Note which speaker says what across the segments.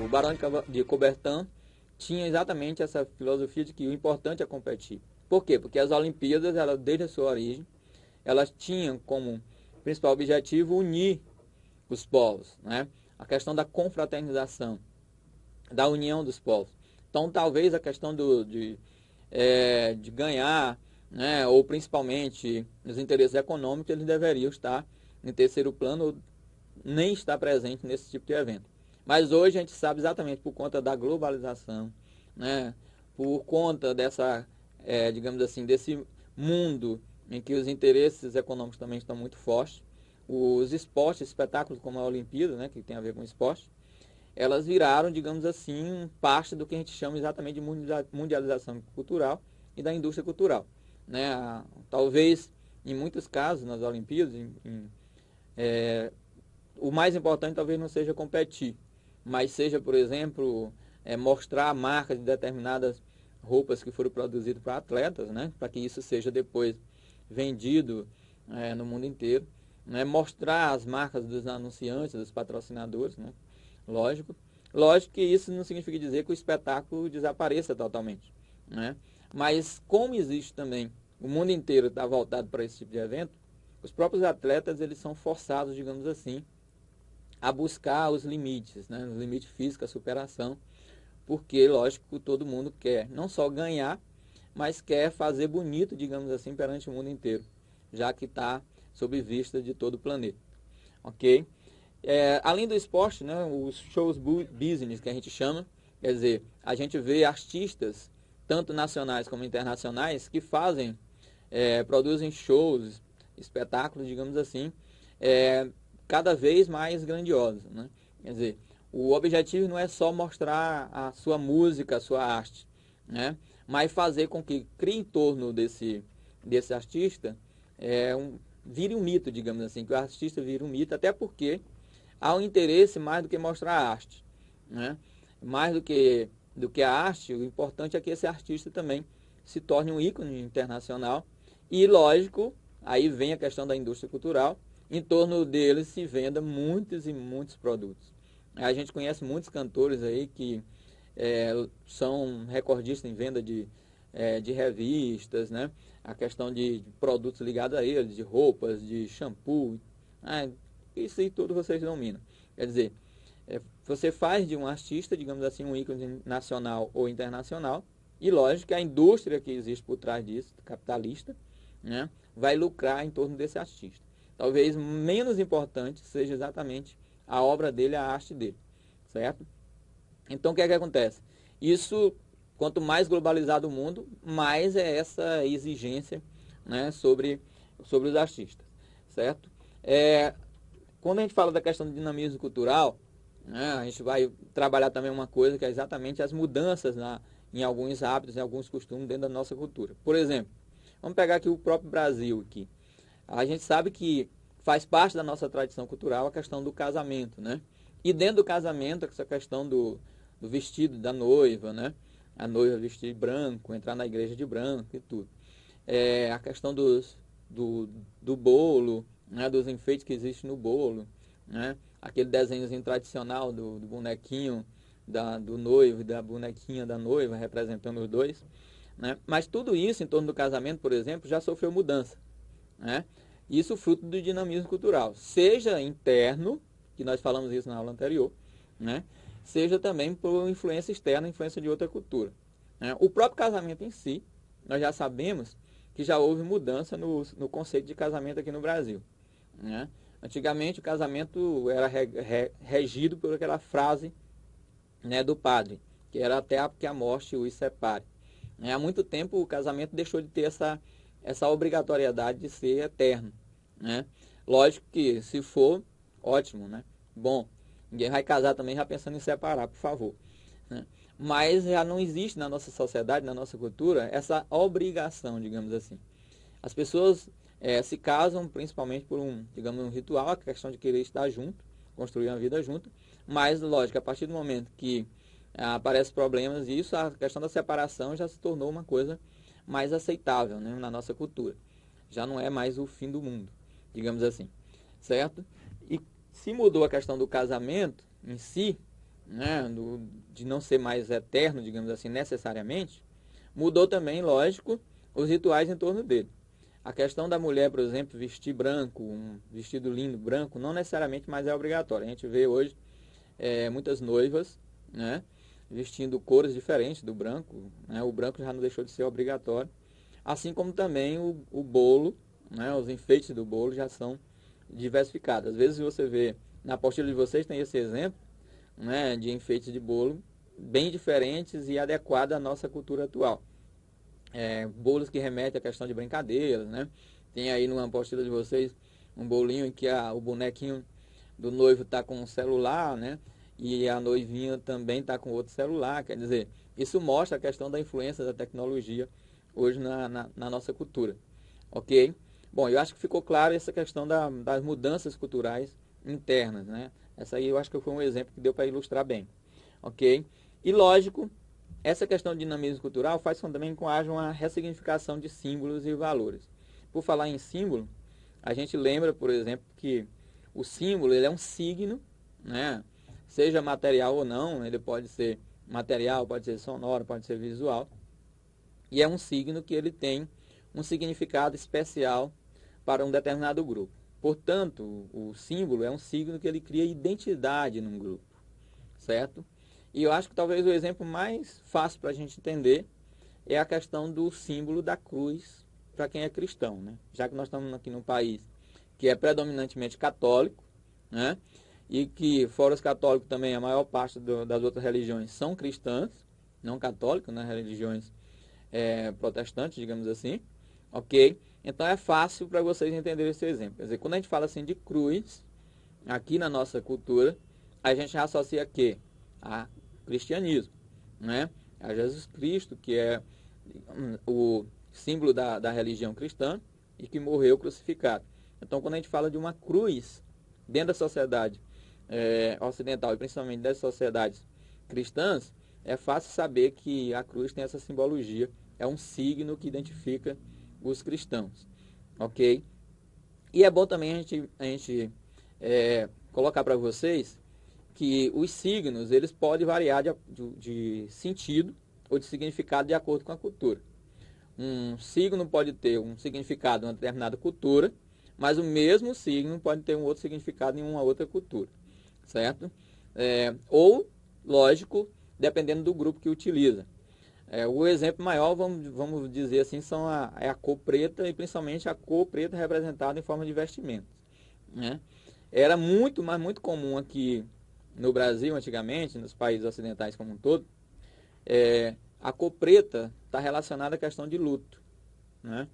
Speaker 1: Barão de Coubertin tinha exatamente essa filosofia de que o importante é competir. Por quê? Porque as Olimpíadas, elas, desde a sua origem, elas tinham como principal objetivo unir os povos, né? A questão da confraternização, da união dos povos. Então, talvez a questão de ganhar, né, ou principalmente os interesses econômicos, eles deveriam estar em terceiro plano, ou nem estar presente nesse tipo de evento. Mas hoje a gente sabe exatamente por conta da globalização, né, por conta dessa, digamos assim, desse mundo em que os interesses econômicos também estão muito fortes, os esportes, espetáculos como a Olimpíada, né, que tem a ver com esporte, elas viraram, digamos assim, parte do que a gente chama exatamente de mundialização cultural e da indústria cultural, né? Talvez, em muitos casos, nas Olimpíadas, o mais importante talvez não seja competir, mas seja, por exemplo, mostrar a marca de determinadas roupas que foram produzidas para atletas, né? Para que isso seja depois vendido no mundo inteiro, né? Mostrar as marcas dos anunciantes, dos patrocinadores, né? Lógico. Lógico que isso não significa dizer que o espetáculo desapareça totalmente, né? Mas como existe também, o mundo inteiro está voltado para esse tipo de evento, os próprios atletas, eles são forçados, digamos assim, a buscar os limites, né? Os limites físicos, a superação, porque, lógico, todo mundo quer não só ganhar, mas quer fazer bonito, digamos assim, perante o mundo inteiro, já que está sob vista de todo o planeta, ok? Além do esporte, né, os shows business que a gente chama, quer dizer, a gente vê artistas, tanto nacionais como internacionais, que produzem shows, espetáculos, digamos assim, cada vez mais grandiosos, né? Quer dizer, o objetivo não é só mostrar a sua música, a sua arte, né? Mas fazer com que crie em torno desse artista vire um mito, digamos assim, que o artista vire um mito, até porque há um interesse mais do que mostrar a arte, né? Mais do que a arte, o importante é que esse artista também se torne um ícone internacional e, lógico, aí vem a questão da indústria cultural, em torno dele se venda muitos e muitos produtos. A gente conhece muitos cantores aí que são recordistas em venda de revistas, né? A questão de produtos ligados a eles, de roupas, de shampoo, isso aí tudo vocês dominam. Quer dizer, você faz de um artista, digamos assim, um ícone nacional ou internacional, e lógico que a indústria que existe por trás disso, capitalista, né, vai lucrar em torno desse artista. Talvez menos importante seja exatamente a obra dele, a arte dele, certo? Então, o que é que acontece? Isso, quanto mais globalizado o mundo, mais é essa exigência, né, sobre os artistas, certo? Quando a gente fala da questão do dinamismo cultural, né, a gente vai trabalhar também uma coisa que é exatamente as mudanças em alguns hábitos, em alguns costumes dentro da nossa cultura. Por exemplo, vamos pegar aqui o próprio Brasil aqui. A gente sabe que faz parte da nossa tradição cultural a questão do casamento, né? E dentro do casamento, essa questão do vestido da noiva, né? A noiva vestir de branco, entrar na igreja de branco e tudo. A questão do bolo, né? Dos enfeites que existem no bolo, né? Aquele desenhozinho tradicional do bonequinho do noivo e da bonequinha da noiva, representando os dois, né? Mas tudo isso em torno do casamento, por exemplo, já sofreu mudança, né? Isso fruto do dinamismo cultural, seja interno, que nós falamos isso na aula anterior, né? Seja também por influência externa, influência de outra cultura, né? O próprio casamento em si, nós já sabemos que já houve mudança no conceito de casamento aqui no Brasil, né? Antigamente o casamento era regido por aquela frase, né, do padre, que era até que a morte os separe. Há muito tempo o casamento deixou de ter essa obrigatoriedade de ser eterno, né? Lógico que se for, ótimo, né? Bom, ninguém vai casar também já pensando em separar, por favor, né? Mas já não existe na nossa sociedade, na nossa cultura, essa obrigação, digamos assim. As pessoas se casam principalmente por digamos, um ritual, a questão de querer estar junto, construir uma vida junto, mas, lógico, a partir do momento que aparecem problemas, isso, a questão da separação já se tornou uma coisa mais aceitável, né, na nossa cultura. Já não é mais o fim do mundo, digamos assim, certo? E se mudou a questão do casamento em si, né, de não ser mais eterno, digamos assim, necessariamente, mudou também, lógico, os rituais em torno dele. A questão da mulher, por exemplo, vestir branco, um vestido lindo branco, não necessariamente mais é obrigatório. A gente vê hoje muitas noivas, né, vestindo cores diferentes do branco, né, o branco já não deixou de ser obrigatório. Assim como também o bolo, né, os enfeites do bolo já são diversificados. Às vezes você vê, na apostila de vocês tem esse exemplo, né, de enfeites de bolo bem diferentes e adequados à nossa cultura atual. Bolos que remetem à questão de brincadeiras, né? Tem aí numa apostila de vocês um bolinho em que o bonequinho do noivo está com um celular, né? E a noivinha também está com outro celular. Quer dizer, isso mostra a questão da influência da tecnologia hoje na nossa cultura. Ok? Bom, eu acho que ficou claro essa questão das mudanças culturais internas, né? Essa aí eu acho que foi um exemplo que deu para ilustrar bem. Ok? E lógico, essa questão de dinamismo cultural faz também com que haja uma ressignificação de símbolos e valores. Por falar em símbolo, a gente lembra, por exemplo, que o símbolo ele é um signo, né? Seja material ou não, ele pode ser material, pode ser sonoro, pode ser visual. E é um signo que ele tem um significado especial para um determinado grupo. Portanto, o símbolo é um signo que ele cria identidade num grupo, certo? E eu acho que talvez o exemplo mais fácil para a gente entender é a questão do símbolo da cruz para quem é cristão, né? Já que nós estamos aqui num país que é predominantemente católico, né? E que, fora os católicos também, a maior parte das outras religiões são cristãs, não católicas, né? Religiões protestantes, digamos assim, ok? Então é fácil para vocês entenderem esse exemplo. Quer dizer, quando a gente fala assim de cruz, aqui na nossa cultura, a gente associa a quê? A cristianismo, né? A Jesus Cristo, que é o símbolo da religião cristã e que morreu crucificado. Então, quando a gente fala de uma cruz dentro da sociedade ocidental e principalmente das sociedades cristãs, é fácil saber que a cruz tem essa simbologia, é um signo que identifica os cristãos, ok? E é bom também a gente colocar para vocês que os signos eles podem variar de sentido ou de significado de acordo com a cultura. Um signo pode ter um significado em uma determinada cultura, mas o mesmo signo pode ter um outro significado em uma outra cultura, certo? Ou, lógico, dependendo do grupo que utiliza. O exemplo maior, vamos dizer assim, é a cor preta e principalmente a cor preta representada em forma de vestimentas, né? Era muito, mas muito comum aqui no Brasil, antigamente, nos países ocidentais como um todo, a cor preta está relacionada à questão de luto, né?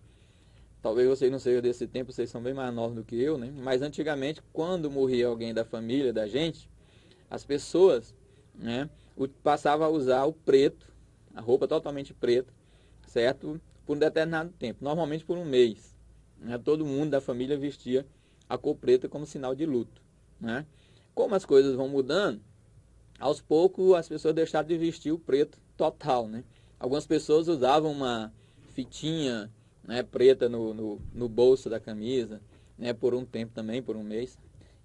Speaker 1: Talvez vocês não sejam desse tempo, vocês são bem mais novos do que eu, né? Mas antigamente, quando morria alguém da família, da gente, as pessoas, né, passavam a usar o preto, a roupa totalmente preta, certo? Por um determinado tempo, normalmente por um mês, né? Todo mundo da família vestia a cor preta como sinal de luto, né? Como as coisas vão mudando, aos poucos as pessoas deixaram de vestir o preto total, né? Algumas pessoas usavam uma fitinha, né, preta no bolso da camisa, né, por um tempo também, por um mês.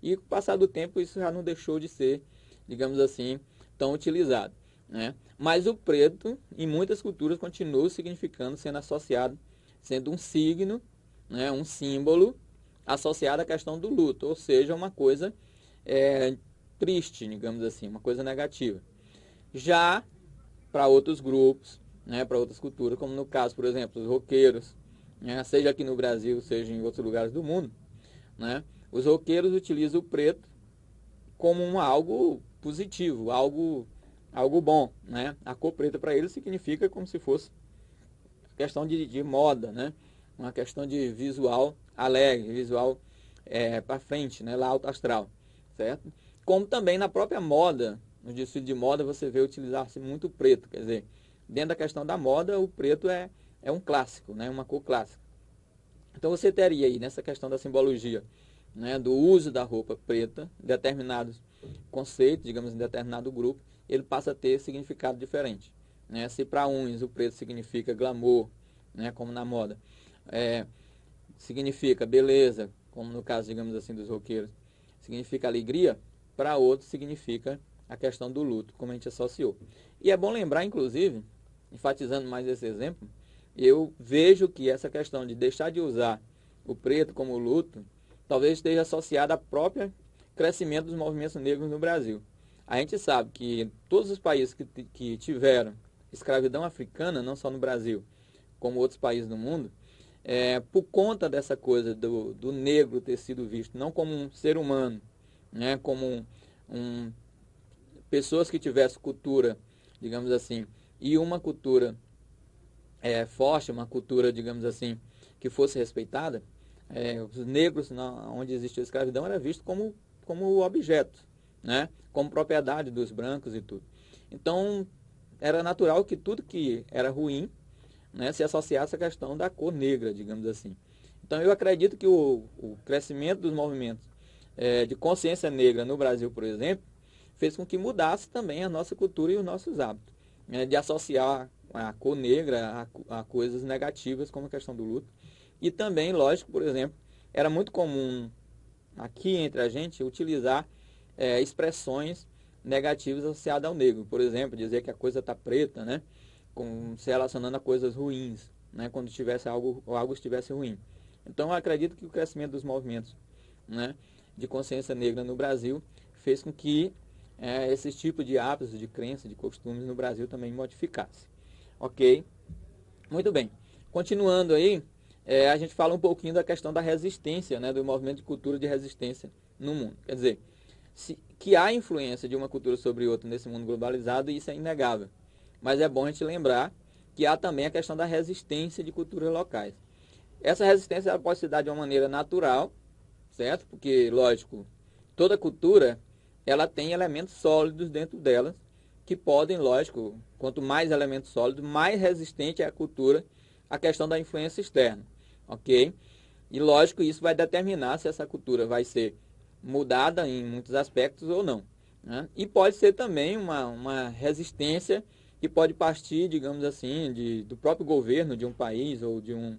Speaker 1: E com o passar do tempo isso já não deixou de ser, digamos assim, tão utilizado, né? Mas o preto, em muitas culturas, continua significando, sendo associado, sendo um signo, né, um símbolo associado à questão do luto, ou seja, uma coisa triste, digamos assim, uma coisa negativa. Já para outros grupos, né, para outras culturas, como no caso, por exemplo, os roqueiros, né, seja aqui no Brasil, seja em outros lugares do mundo, né, os roqueiros utilizam o preto como algo positivo, algo bom, né? A cor preta para eles significa como se fosse questão de moda, né? Uma questão de visual alegre, visual para frente, né? Lá alto astral, certo? Como também na própria moda, no desfile de moda você vê utilizar-se muito preto, quer dizer, dentro da questão da moda o preto é um clássico, né? Uma cor clássica. Então você teria aí nessa questão da simbologia, né, do uso da roupa preta, determinados conceitos, digamos, em determinado grupo, ele passa a ter significado diferente, né? Se para uns o preto significa glamour, né, como na moda, significa beleza, como no caso, digamos assim, dos roqueiros, significa alegria, para outros significa a questão do luto, como a gente associou. E é bom lembrar, inclusive, enfatizando mais esse exemplo, eu vejo que essa questão de deixar de usar o preto como luto, talvez esteja associada ao próprio crescimento dos movimentos negros no Brasil. A gente sabe que todos os países que tiveram escravidão africana, não só no Brasil, como outros países do mundo, por conta dessa coisa do negro ter sido visto não como um ser humano, né, como pessoas que tivessem cultura, digamos assim, e uma cultura forte, uma cultura, digamos assim, que fosse respeitada, os negros, onde existia a escravidão, era visto como objeto, né, como propriedade dos brancos e tudo. Então, era natural que tudo que era ruim, né, se associasse à questão da cor negra, digamos assim. Então, eu acredito que o crescimento dos movimentos de consciência negra no Brasil, por exemplo, fez com que mudasse também a nossa cultura e os nossos hábitos, né, de associar a cor negra a coisas negativas, como a questão do luto. E também, lógico, por exemplo, era muito comum aqui entre a gente utilizar expressões negativas associadas ao negro. Por exemplo, dizer que a coisa está preta, né, se relacionando a coisas ruins, né, quando tivesse algo estivesse ruim. Então, eu acredito que o crescimento dos movimentos, né, de consciência negra no Brasil fez com que esses tipos de hábitos, de crenças, de costumes no Brasil também modificasse. Ok? Muito bem. Continuando aí, a gente fala um pouquinho da questão da resistência, né, do movimento de cultura de resistência no mundo. Quer dizer, que há influência de uma cultura sobre outra nesse mundo globalizado, isso é inegável. Mas é bom a gente lembrar que há também a questão da resistência de culturas locais. Essa resistência ela pode se dar de uma maneira natural, certo? Porque, lógico, toda cultura ela tem elementos sólidos dentro delas que podem, lógico, quanto mais elementos sólidos, mais resistente é a cultura à questão da influência externa, ok? E, lógico, isso vai determinar se essa cultura vai ser mudada em muitos aspectos ou não, né? E pode ser também uma resistência que pode partir, digamos assim, do próprio governo de um país ou de um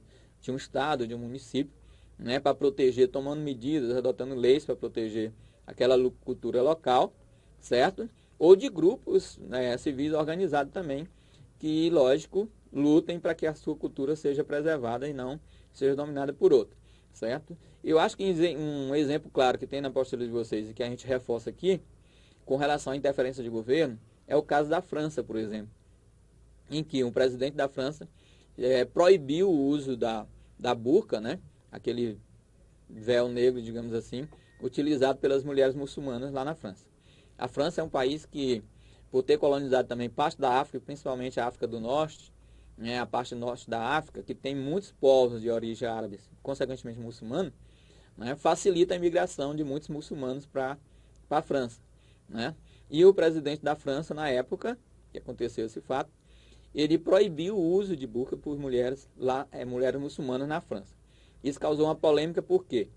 Speaker 1: estado, de um município, né, para proteger, tomando medidas, adotando leis para proteger aquela cultura local, certo? Ou de grupos, né, civis organizados também, que, lógico, lutem para que a sua cultura seja preservada e não seja dominada por outra, certo? Eu acho que um exemplo claro que tem na postura de vocês e que a gente reforça aqui, com relação à interferência de governo, é o caso da França, por exemplo, em que um presidente da França proibiu o uso da burca, né, aquele véu negro, digamos assim, utilizado pelas mulheres muçulmanas lá na França. A França é um país que, por ter colonizado também parte da África, principalmente a África do Norte, né, a parte norte da África, que tem muitos povos de origem árabe, consequentemente muçulmano, né, facilita a imigração de muitos muçulmanos para a França, né? E o presidente da França, na época que aconteceu esse fato, ele proibiu o uso de burca por mulheres muçulmanas na França. Isso causou uma polêmica, por quê?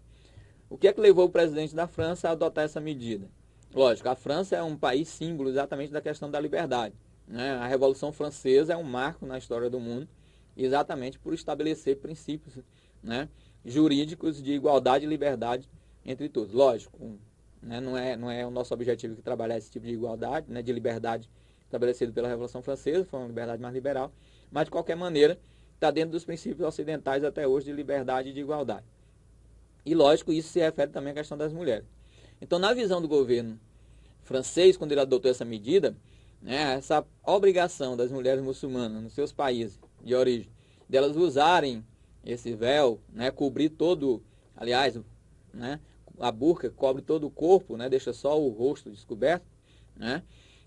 Speaker 1: O que é que levou o presidente da França a adotar essa medida? Lógico, a França é um país símbolo exatamente da questão da liberdade, né? A Revolução Francesa é um marco na história do mundo, exatamente por estabelecer princípios, né, jurídicos de igualdade e liberdade entre todos. Lógico, né, não é o nosso objetivo que trabalhar esse tipo de igualdade, né, de liberdade estabelecido pela Revolução Francesa, foi uma liberdade mais liberal, mas de qualquer maneira está dentro dos princípios ocidentais até hoje de liberdade e de igualdade. E lógico, isso se refere também à questão das mulheres. Então, na visão do governo francês, quando ele adotou essa medida, né, essa obrigação das mulheres muçulmanas nos seus países de origem, delas usarem esse véu, né, cobrir todo, aliás, né, a burca cobre todo o corpo, né, deixa só o rosto descoberto, né,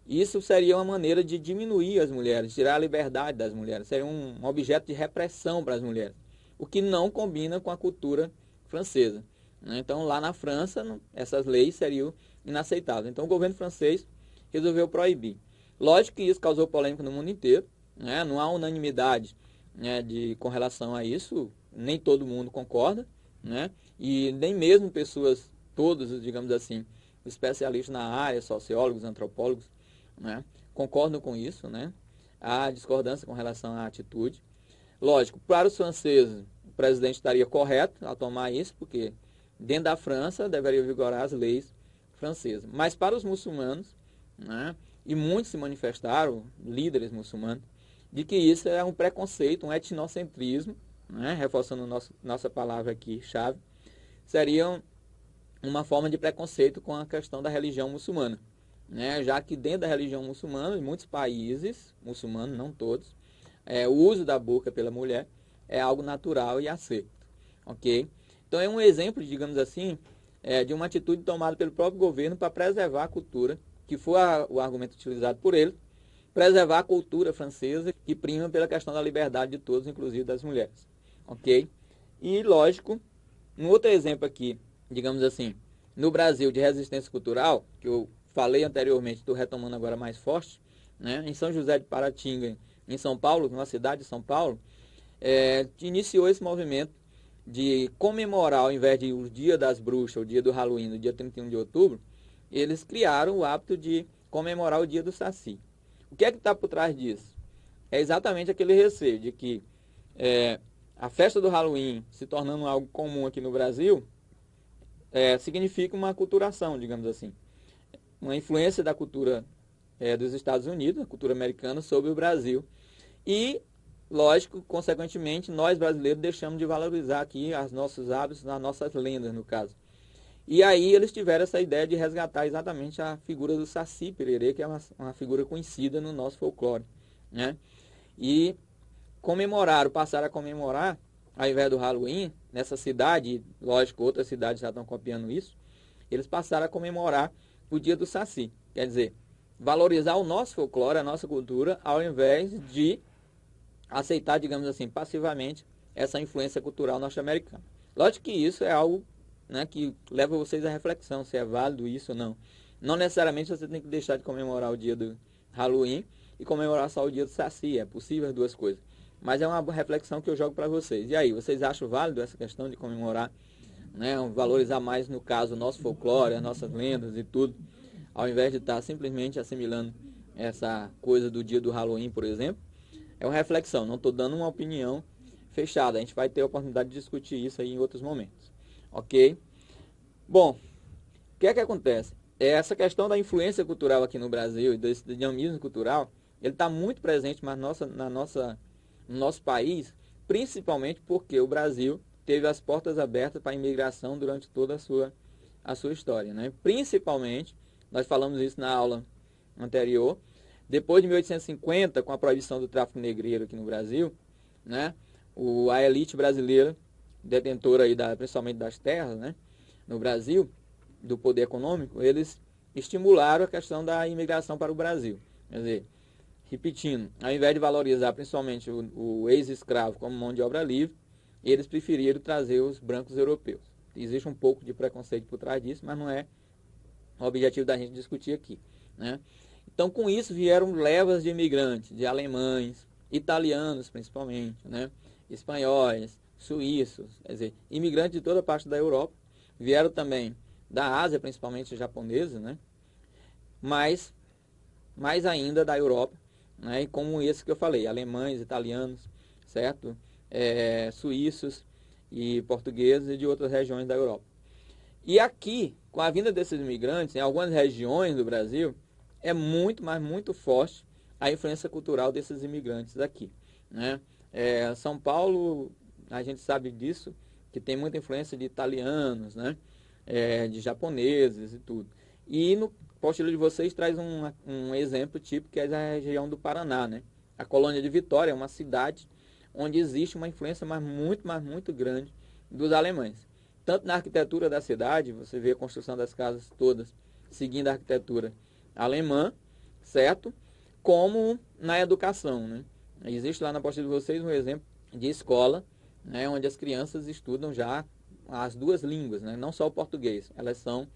Speaker 1: isso seria uma maneira de diminuir as mulheres, tirar a liberdade das mulheres, seria um objeto de repressão para as mulheres, o que não combina com a cultura francesa, né? Então, lá na França, essas leis seriam inaceitáveis. Então, o governo francês resolveu proibir. Lógico que isso causou polêmica no mundo inteiro, né? Não há unanimidade, né, com relação a isso, nem todo mundo concorda, né? E nem mesmo pessoas, todos, digamos assim, especialistas na área, sociólogos, antropólogos, né, concordam com isso, né? Há discordância com relação à atitude. Lógico, para os franceses, o presidente estaria correto ao tomar isso, porque dentro da França deveria vigorar as leis francesas. Mas para os muçulmanos, né? E muitos se manifestaram, líderes muçulmanos, de que isso é um preconceito, um etnocentrismo, né? Reforçando nossa palavra aqui, chave, seria uma forma de preconceito com a questão da religião muçulmana, né? Já que dentro da religião muçulmana, em muitos países muçulmanos, não todos, o uso da burca pela mulher é algo natural e aceito, ok? Então é um exemplo, digamos assim, de uma atitude tomada pelo próprio governo para preservar a cultura, que foi o argumento utilizado por ele, preservar a cultura francesa que prima pela questão da liberdade de todos, inclusive das mulheres, ok? E lógico, um outro exemplo aqui, digamos assim, no Brasil de resistência cultural, que eu falei anteriormente, estou retomando agora mais forte, né? Em São José de Paratinga, em São Paulo, numa cidade de São Paulo, iniciou esse movimento de comemorar, ao invés de o Dia das Bruxas, o Dia do Halloween, no dia 31 de outubro, eles criaram o hábito de comemorar o Dia do Saci. O que é que está por trás disso? É exatamente aquele receio de que a festa do Halloween se tornando algo comum aqui no Brasil, significa uma aculturação, digamos assim. Uma influência da cultura dos Estados Unidos, a cultura americana, sobre o Brasil. E, lógico, consequentemente, nós brasileiros deixamos de valorizar aqui os nossos hábitos, as nossas lendas, no caso. E aí eles tiveram essa ideia de resgatar exatamente a figura do Saci Pererê, que é uma figura conhecida no nosso folclore, né? E passaram a comemorar, ao invés do Halloween, nessa cidade, lógico, outras cidades já estão copiando isso, eles passaram a comemorar o Dia do Saci. Quer dizer, valorizar o nosso folclore, a nossa cultura, ao invés de aceitar, digamos assim, passivamente essa influência cultural norte-americana. Lógico que isso é algo, né, que leva vocês à reflexão, se é válido isso ou não. Não necessariamente você tem que deixar de comemorar o dia do Halloween e comemorar só o dia do Saci. É possível as duas coisas. Mas é uma reflexão que eu jogo para vocês. E aí, vocês acham válido essa questão de comemorar, né, valorizar mais, no caso, o nosso folclore, as nossas lendas e tudo, ao invés de estar simplesmente assimilando essa coisa do dia do Halloween, por exemplo? É uma reflexão, não estou dando uma opinião fechada. A gente vai ter a oportunidade de discutir isso aí em outros momentos. Ok? Bom, o que é que acontece? Essa questão da influência cultural aqui no Brasil e desse dinamismo cultural, ele está muito presente no nosso país, principalmente porque o Brasil teve as portas abertas para a imigração durante toda a sua história, né? Principalmente, nós falamos isso na aula anterior, depois de 1850, com a proibição do tráfico negreiro aqui no Brasil, né? A elite brasileira, detentora aí principalmente das terras, né, no Brasil, do poder econômico, eles estimularam a questão da imigração para o Brasil. Quer dizer, repetindo, ao invés de valorizar principalmente o ex-escravo como mão de obra livre, eles preferiram trazer os brancos europeus. Existe um pouco de preconceito por trás disso, mas não é o objetivo da gente discutir aqui, né? Então, com isso, vieram levas de imigrantes, de alemães, italianos principalmente, né, espanhóis, suíços, quer dizer, imigrantes de toda parte da Europa, vieram também da Ásia, principalmente japoneses, né, mas mais ainda da Europa, né, e como esse que eu falei, alemães, italianos, certo? Suíços e portugueses e de outras regiões da Europa. E aqui, com a vinda desses imigrantes, em algumas regiões do Brasil, é muito, mas muito forte a influência cultural desses imigrantes aqui, né? São Paulo, a gente sabe disso, que tem muita influência de italianos, né? De japoneses e tudo. E no apostila de vocês traz um exemplo típico, que é da região do Paraná, né? A colônia de Vitória é uma cidade onde existe uma influência mas muito grande dos alemães. Tanto na arquitetura da cidade, você vê a construção das casas todas seguindo a arquitetura alemã, certo? Como na educação, né? Existe lá na apostila de vocês um exemplo de escola, né, onde as crianças estudam já as duas línguas, né? Não só o português. Elas são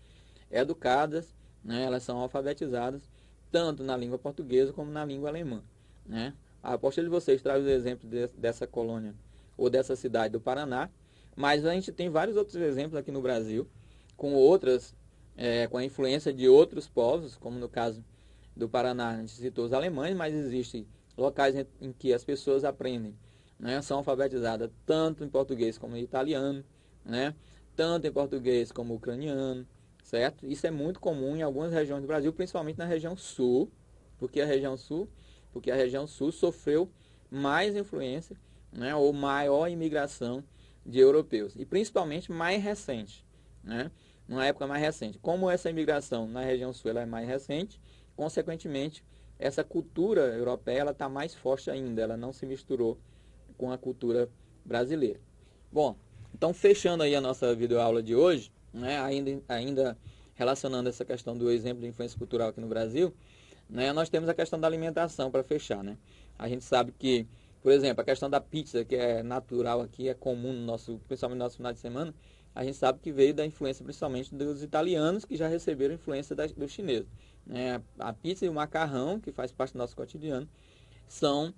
Speaker 1: educadas, né? Elas são alfabetizadas tanto na língua portuguesa como na língua alemã, né? A apostila de vocês traz o exemplo dessa colônia ou dessa cidade do Paraná, mas a gente tem vários outros exemplos aqui no Brasil, com outras, com a influência de outros povos, como no caso do Paraná, a gente citou os alemães, mas existem locais em que as pessoas aprendem, né, são alfabetizadas tanto em português como em italiano, né, tanto em português como ucraniano, certo? Isso é muito comum em algumas regiões do Brasil, principalmente na região sul, porque a região sul sofreu mais influência, né, ou maior imigração de europeus, e principalmente mais recente, né, numa época mais recente. Como essa imigração na região sul ela é mais recente, consequentemente, essa cultura europeia está mais forte ainda, ela não se misturou com a cultura brasileira. Bom, então fechando aí a nossa videoaula de hoje, né, ainda relacionando essa questão do exemplo de influência cultural aqui no Brasil, né, nós temos a questão da alimentação para fechar, né? A gente sabe que, por exemplo, a questão da pizza, que é natural aqui, é comum no nosso, principalmente no nosso final de semana, a gente sabe que veio da influência principalmente dos italianos, que já receberam influência dos chineses, né? A pizza e o macarrão, que faz parte do nosso cotidiano, são,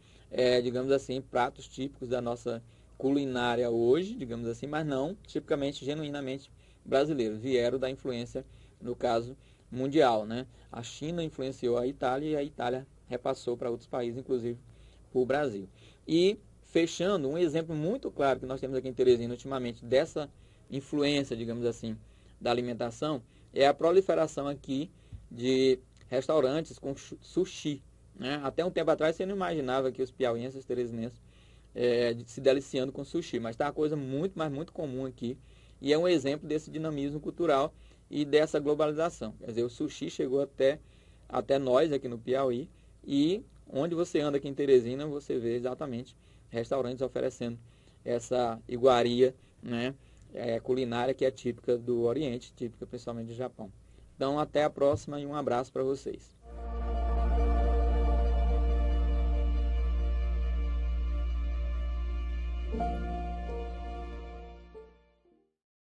Speaker 1: digamos assim, pratos típicos da nossa culinária hoje, digamos assim, mas não tipicamente, genuinamente brasileiros. Vieram da influência, no caso, mundial, né? A China influenciou a Itália e a Itália repassou para outros países, inclusive para o Brasil. E, fechando, um exemplo muito claro que nós temos aqui em Teresina ultimamente dessa influência, digamos assim, da alimentação, é a proliferação aqui de restaurantes com sushi, né? Até um tempo atrás você não imaginava que os piauienses, os teresinenses, se deliciando com sushi, mas está uma coisa muito, mas muito comum aqui, e é um exemplo desse dinamismo cultural e dessa globalização. Quer dizer, o sushi chegou até nós aqui no Piauí, e onde você anda aqui em Teresina, você vê exatamente restaurantes oferecendo essa iguaria, né, culinária que é típica do Oriente, típica principalmente do Japão. Então, até a próxima e um abraço para vocês.